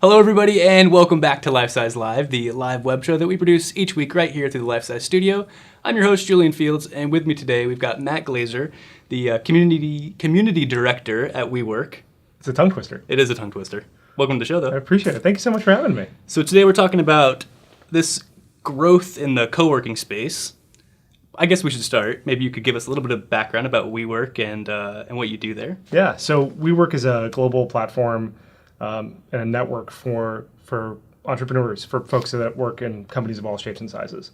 Hello, everybody, and welcome back to Lifesize Live, the live web show that we produce each week right here through the Lifesize studio. I'm your host, Julian Fields, and with me today we've got Matt Glazer, the community director at WeWork. It's a tongue twister. It is a tongue twister. Welcome to the show, though. I appreciate it. Thank you so much for having me. So today we're talking about this growth in the co-working space. I guess we should start. Maybe you could give us a little bit of background about WeWork and what you do there. Yeah, so WeWork is a global platform and a network for entrepreneurs, for folks that work in companies of all shapes and sizes.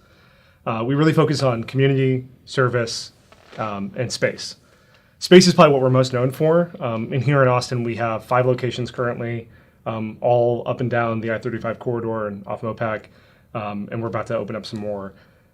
We really focus on community, service, and space. Space is probably what we're most known for. And here in Austin, we have 5 locations currently, all up and down the I-35 corridor and off Mopac, and we're about to open up some more.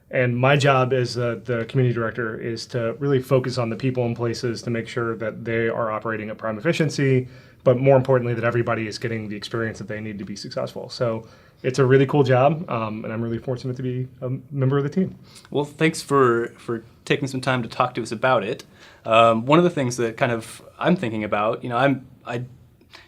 And my job as the community director is to really focus on the people and places to make sure that they are operating at prime efficiency, but more importantly, that everybody is getting the experience that they need to be successful. So it's a really cool job, and I'm really fortunate to be a member of the team. Well, thanks for taking some time to talk to us about it. One of the things that kind of I'm thinking about,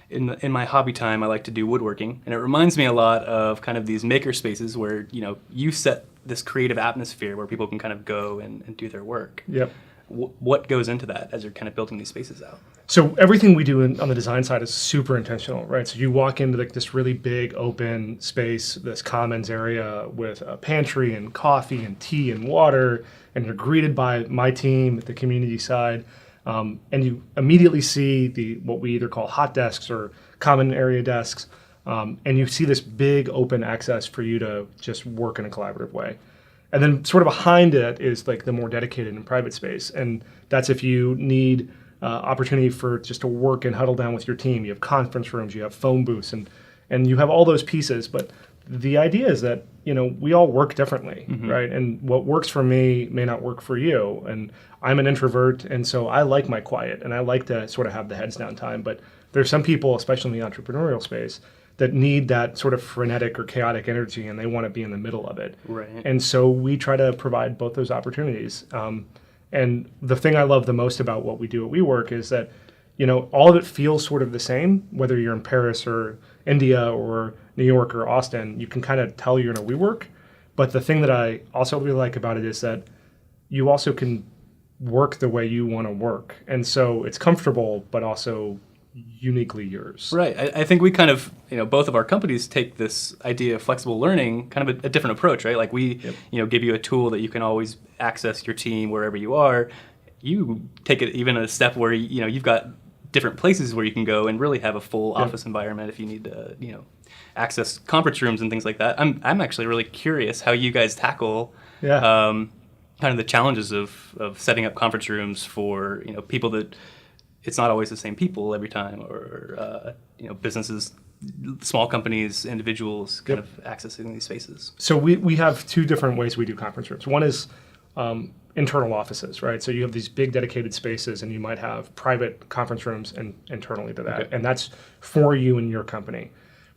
in my hobby time, I like to do woodworking, and it reminds me a lot of kind of these maker spaces where, you set this creative atmosphere where people can kind of go and do their work. Yep. What goes into that as you're kind of building these spaces out? So everything we do on the design side is super intentional, right? So you walk into this really big open space, this commons area with a pantry and coffee and tea and water, and you're greeted by my team at the community side. And you immediately see what we either call hot desks or common area desks. And you see this big open access for you to just work in a collaborative way. And then sort of behind it is like the more dedicated and private space. And that's if you need opportunity for just to work and huddle down with your team. You have conference rooms, you have phone booths, and you have all those pieces. But the idea is that, we all work differently, right? And what works for me may not work for you. And I'm an introvert, and so I like my quiet, and I like to sort of have the heads down time. But there's some people, especially in the entrepreneurial space, that need that sort of frenetic or chaotic energy, and they want to be in the middle of it. Right. And so we try to provide both those opportunities. And the thing I love the most about what we do at WeWork is that, all of it feels sort of the same, whether you're in Paris or India or New York or Austin. You can kind of tell you're in a WeWork. But the thing that I also really like about it is that you also can work the way you want to work. And so it's comfortable, but also uniquely yours. Right. I think we kind of, both of our companies take this idea of flexible learning, kind of a different approach, right? Like we, give you a tool that you can always access your team wherever you are. You take it even a step where, you've got different places where you can go and really have a full office environment if you need to, access conference rooms and things like that. I'm actually really curious how you guys tackle kind of the challenges of setting up conference rooms for, people that it's not always the same people every time, or businesses, small companies, individuals kind of accessing these spaces. So we have 2 different ways we do conference rooms. One is internal offices, right? So you have these big dedicated spaces, and you might have private conference rooms internally to that, and that's for you and your company.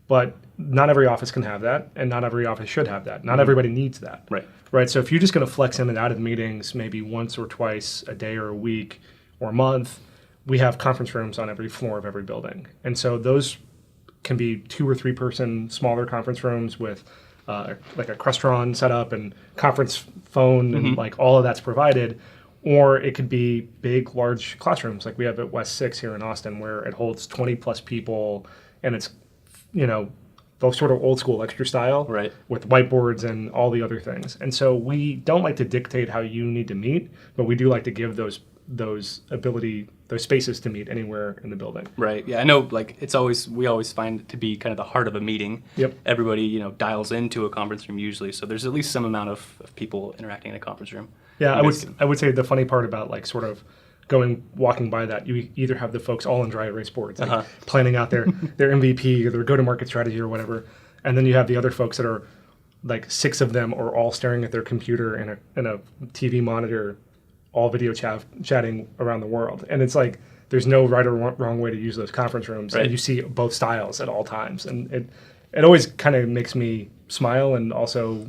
But not every office can have that, and not every office should have that. Not everybody needs that. Right. So if you're just going to flex in and out of meetings maybe once or twice a day or a week or a month, we have conference rooms on every floor of every building. And so those can be 2 or 3 person smaller conference rooms with like a Crestron setup and conference phone and like all of that's provided. Or it could be big, large classrooms like we have at West 6 here in Austin, where it holds 20 plus people, and it's, those sort of old school extra style with whiteboards and all the other things. And so we don't like to dictate how you need to meet, but we do like to give those spaces to meet anywhere in the building. Right. Yeah, I know. Like we always find it to be kind of the heart of a meeting. Yep. Everybody, dials into a conference room usually, so there's at least some amount of people interacting in a conference room. Yeah, I would say the funny part about like sort of walking by that, you either have the folks all on dry erase boards, like planning out their MVP or their go-to-market strategy or whatever, and then you have the other folks that are like 6 of them are all staring at their computer and a TV monitor, all video chatting around the world. And it's like there's no right or wrong way to use those conference rooms. And you see both styles at all times. And it always kind of makes me smile, and also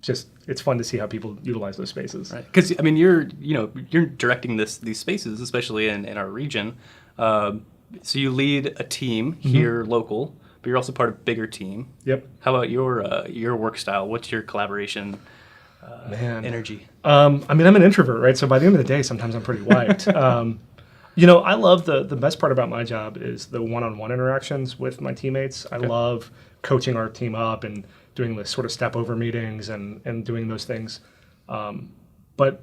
just it's fun to see how people utilize those spaces. Right. Because you're directing these spaces, especially in our region. So you lead a team here local, but you're also part of a bigger team. Yep. How about your work style? What's your collaboration energy? I mean, I'm an introvert, right? So by the end of the day, sometimes I'm pretty wiped. I love the best part about my job is the one-on-one interactions with my teammates. I love coaching our team up and doing the sort of step over meetings and doing those things. But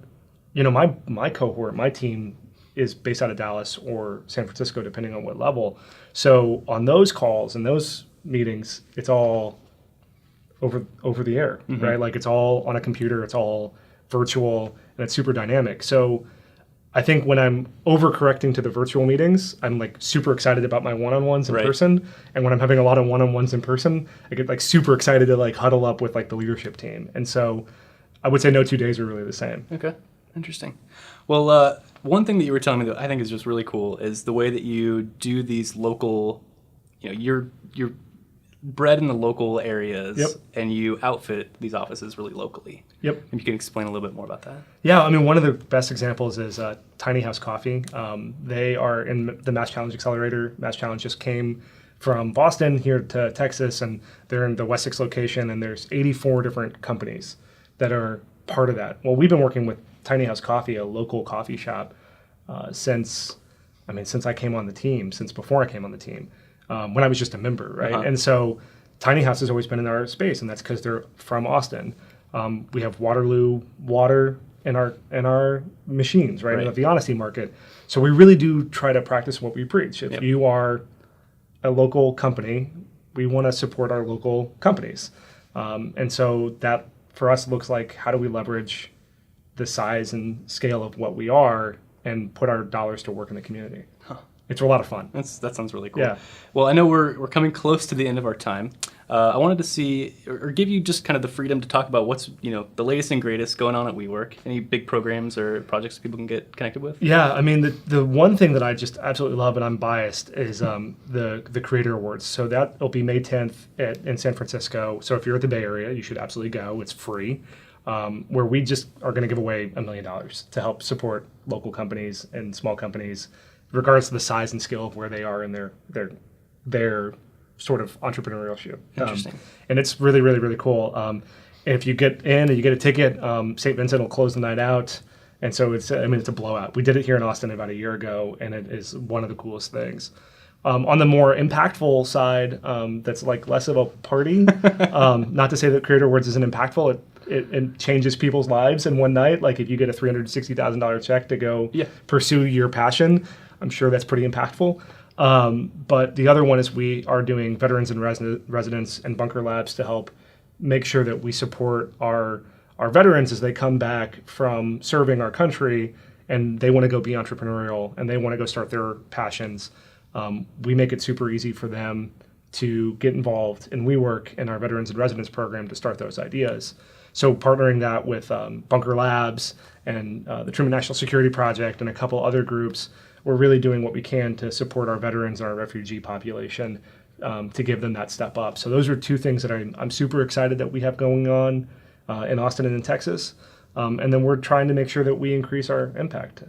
my cohort, my team is based out of Dallas or San Francisco, depending on what level. So on those calls and those meetings, it's all over the air, right? Like it's all on a computer, it's all virtual, and it's super dynamic. So I think when I'm overcorrecting to the virtual meetings, I'm like super excited about my one-on-ones in person. And when I'm having a lot of one-on-ones in person, I get like super excited to like huddle up with like the leadership team. And so I would say no 2 days are really the same. Okay, interesting. Well, one thing that you were telling me that I think is just really cool is the way that you do these local, you're bred in the local areas and you outfit these offices really locally. Yep. And you can explain a little bit more about that. Yeah, I mean, one of the best examples is Tiny House Coffee. They are in the Mass Challenge Accelerator. Mass Challenge just came from Boston here to Texas, and they're in the Wessex location, and there's 84 different companies that are part of that. Well, we've been working with Tiny House Coffee, a local coffee shop, since I came on the team, since before I came on the team, when I was just a member, right? And so Tiny House has always been in our space, and that's because they're from Austin. We have Waterloo water in our machines, right? In the honesty market. So we really do try to practice what we preach. If you are a local company, we want to support our local companies. And so that for us looks like, how do we leverage the size and scale of what we are and put our dollars to work in the community? It's a lot of fun. That sounds really cool. Yeah. Well, I know we're coming close to the end of our time. I wanted to see or give you just kind of the freedom to talk about what's the latest and greatest going on at WeWork. Any big programs or projects people can get connected with? Yeah, I mean the one thing that I just absolutely love, and I'm biased, is the Creator Awards. So that will be May 10th in San Francisco. So if you're at the Bay Area, you should absolutely go. It's free. Where we just are going to give away $1 million to help support local companies and small companies, regardless of the size and scale of where they are in their sort of entrepreneurship. Interesting. And it's really, really, really cool. If you get in and you get a ticket, St. Vincent will close the night out. And so it's a blowout. We did it here in Austin about a year ago, and it is one of the coolest things. On the more impactful side, that's like less of a party. Not to say that Creator Awards isn't impactful. It changes people's lives in one night. Like if you get a $360,000 check to go pursue your passion, I'm sure that's pretty impactful. But the other one is we are doing veterans and residents and bunker labs to help make sure that we support our veterans as they come back from serving our country and they want to go be entrepreneurial and they want to go start their passions. We make it super easy for them to get involved in WeWork and our veterans and residents program to start those ideas. So partnering that with Bunker Labs and the Truman National Security Project and a couple other groups, we're really doing what we can to support our veterans and our refugee population to give them that step up. So those are two things that I'm super excited that we have going on in Austin and in Texas. And then we're trying to make sure that we increase our impact.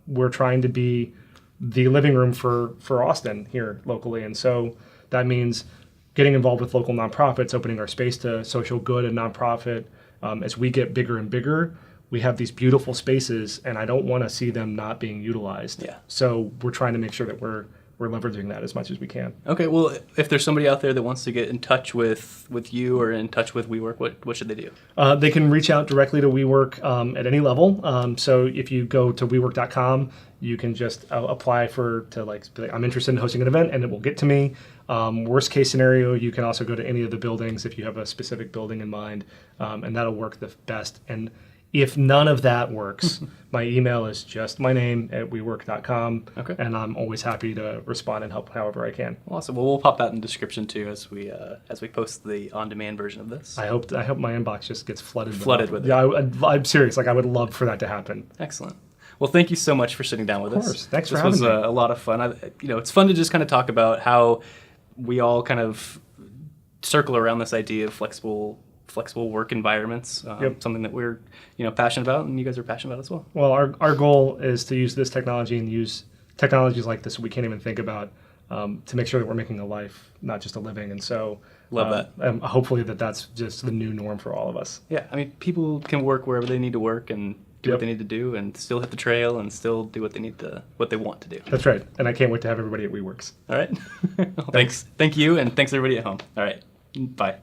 We're trying to be the living room for Austin here locally. And so that means getting involved with local nonprofits, opening our space to social good and nonprofit. As we get bigger and bigger, we have these beautiful spaces, and I don't want to see them not being utilized. Yeah. So we're trying to make sure that we're leveraging that as much as we can. Okay, well, if there's somebody out there that wants to get in touch with you or in touch with WeWork, what should they do? They can reach out directly to WeWork at any level. So if you go to WeWork.com, you can just apply I'm interested in hosting an event, and it will get to me. Worst case scenario, you can also go to any of the buildings if you have a specific building in mind, and that'll work the best. And if none of that works, my email is just my name at WeWork.com, and I'm always happy to respond and help however I can. Awesome. Well, we'll pop that in the description too as we post the on-demand version of this. I hope my inbox just gets flooded with it. Yeah, I'm serious. I would love for that to happen. Excellent. Well, thank you so much for sitting down with us. Of course. Thanks for having me. This was a lot of fun. It's fun to just kind of talk about how we all kind of circle around this idea of flexible work environments, something that we're passionate about, and you guys are passionate about as well. Well, our goal is to use this technology and use technologies like this we can't even think about to make sure that we're making a life, not just a living. And so Love that. hopefully that's just the new norm for all of us. Yeah, I mean, people can work wherever they need to work and do what they need to do, and still hit the trail and still do what they want to do. That's right. And I can't wait to have everybody at WeWorks. All right. Well, thanks. Thank you, and thanks everybody at home. All right. Bye.